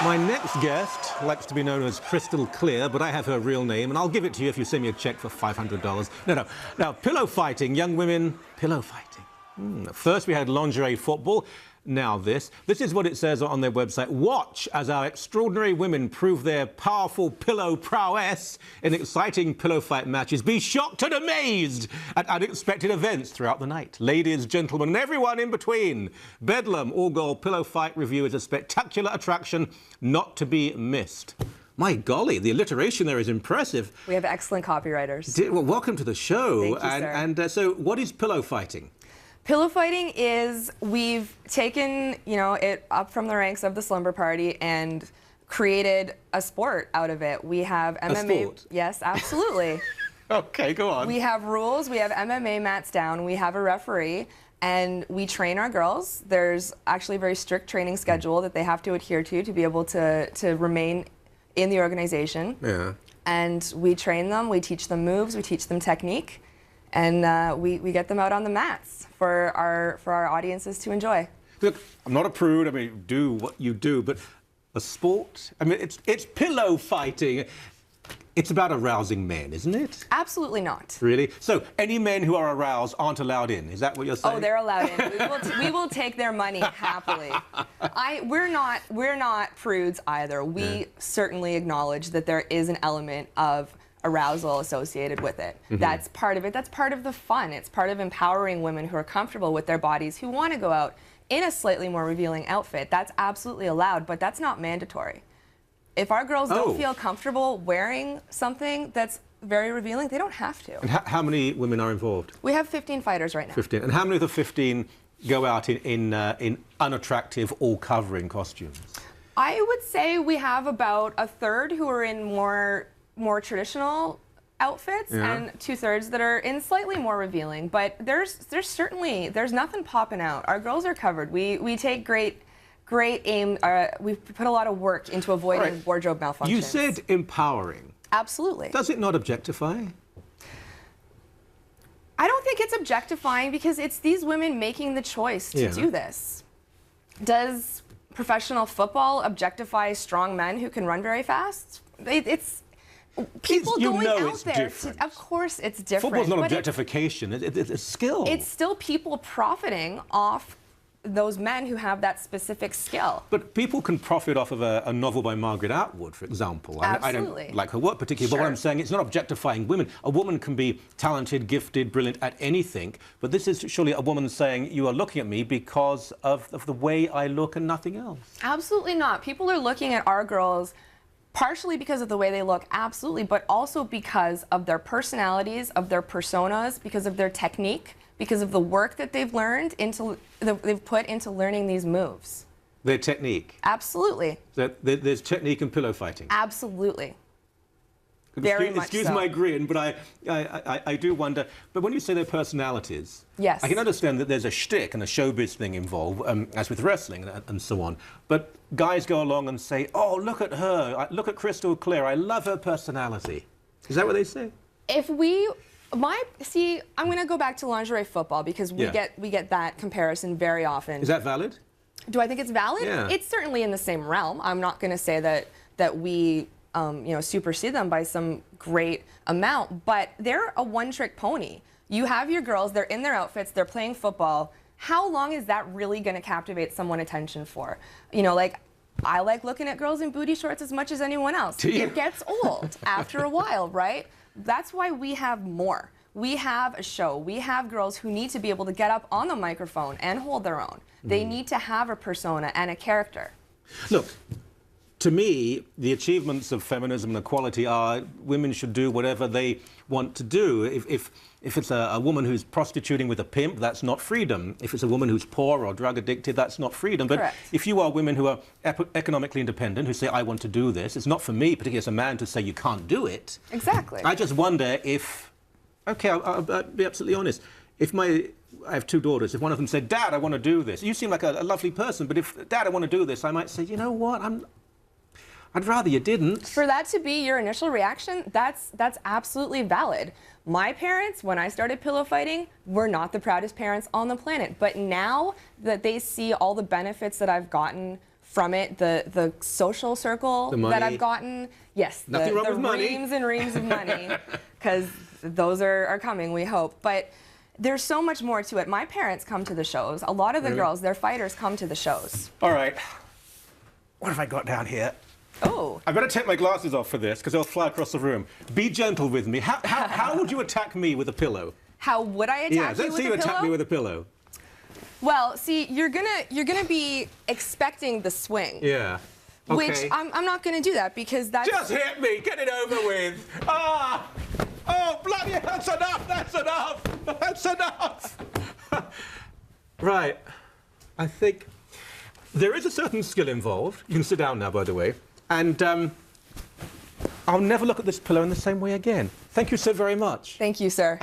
My next guest likes to be known as Crystal Clear, but I have her real name, and I'll give it to you if you send me a check for $500. No. Now, pillow fighting, young women, pillow fighting. First we had lingerie football, now this. This is what it says on their website. Watch as our extraordinary women prove their powerful pillow prowess in exciting pillow fight matches. Be shocked and amazed at unexpected events throughout the night. Ladies, gentlemen, and everyone in between. Bedlam all-girl pillow fight review is a spectacular attraction not to be missed. My golly, the alliteration there is impressive. We have excellent copywriters. Well, welcome to the show. Thank you, sir. So what is pillow fighting? Pillow fighting is, we've taken, it up from the ranks of the slumber party and created a sport out of it. We have MMA. A sport? Yes, absolutely. Okay, go on. We have rules. We have MMA mats down. We have a referee, and we train our girls. There's actually a very strict training schedule that they have to adhere to be able to remain in the organization. Yeah. And we train them. We teach them moves. We teach them technique. And we get them out on the mats for our audiences to enjoy. Look, I'm not a prude. I mean, do what you do, but a sport? I mean, it's pillow fighting. It's about arousing men, isn't it? Absolutely not. Really? So any men who are aroused aren't allowed in? Is that what you're saying? Oh, they're allowed in. We will take their money happily. We're not prudes either. We certainly acknowledge that there is an element of arousal associated with it. That's part of it. That's part of the fun. It's part of empowering women who are comfortable with their bodies, who want to go out in a slightly more revealing outfit. That's absolutely allowed, but that's not mandatory. If our girls don't feel comfortable wearing something that's very revealing, they don't have to. And how many women are involved? We have 15 fighters right now. 15. And how many of the 15 go out in unattractive, all-covering costumes? I would say we have about a third who are in more traditional outfits, and 2/3 that are in slightly more revealing. But there's nothing popping out. Our girls are covered. We take great aim. We put a lot of work into avoiding wardrobe malfunctions. You said empowering. Absolutely. Does it not objectify? I don't think it's objectifying, because it's these women making the choice to do this. Does professional football objectify strong men who can run very fast? It's people going out there. Of course it's different. Football's not objectification. It's a skill. It's still people profiting off those men who have that specific skill. But people can profit off of a novel by Margaret Atwood, for example. Absolutely. I don't like her work particularly, but what I'm saying, it's not objectifying women. A woman can be talented, gifted, brilliant at anything, but this is surely a woman saying, you are looking at me because of the way I look and nothing else. Absolutely not. People are looking at our girls partially because of the way they look, absolutely, but also because of their personalities, of their personas, because of their technique, because of the work that they've learned they've put into learning these moves. Their technique? Absolutely. There's technique in pillow fighting? Absolutely. Excuse my grin, but I do wonder. But when you say their personalities, yes, I can understand that there's a shtick and a showbiz thing involved, as with wrestling and so on. But guys go along and say, "Oh, look at her! Look at Crystal Clear! I love her personality." Is that what they say? I'm going to go back to lingerie football, because we get that comparison very often. Is that valid? Do I think it's valid? Yeah. It's certainly in the same realm. I'm not going to say that we supersede them by some great amount, but they're a one-trick pony. You have your girls, they're in their outfits, they're playing football. How long is that really going to captivate someone's attention for? I like looking at girls in booty shorts as much as anyone else. Do you? It gets old after a while, right? That's why we have more. We have a show. We have girls who need to be able to get up on the microphone and hold their own. They need to have a persona and a character. Look, to me, the achievements of feminism and equality are women should do whatever they want to do. If it's a woman who's prostituting with a pimp, that's not freedom. If it's a woman who's poor or drug addicted, that's not freedom. But if you are women who are economically independent, who say, I want to do this, it's not for me, particularly as a man, to say you can't do it. Exactly. I just wonder if, okay, I'll be absolutely honest. I have 2 daughters. If one of them said, Dad, I want to do this, you seem like a lovely person, but if, Dad, I want to do this, I might say, you know what, I'd rather you didn't. For that to be your initial reaction, that's absolutely valid. My parents, when I started pillow fighting, were not the proudest parents on the planet. But now that they see all the benefits that I've gotten from it. The social circle The money. that I've gotten, yes, Nothing wrong the with money. reams and reams of money, because those are coming, we hope. But there's so much more to it. My parents come to the shows. A lot of the Really? girls, they're fighters, come to the shows. All right. What have I got down here? Oh. I've got to take my glasses off for this because they'll fly across the room. Be gentle with me. How would you attack me with a pillow? How would I attack Yeah, you let's with see a you pillow? attack me with a pillow. Well, see, you're gonna be expecting the swing. Yeah. Okay. Which I'm not gonna do that because that's Just hit me. Get it over with. Ah! Oh, bloody! That's enough. That's enough. That's enough. Right. I think there is a certain skill involved. You can sit down now, by the way. And I'll never look at this pillow in the same way again. Thank you so very much. Thank you, sir.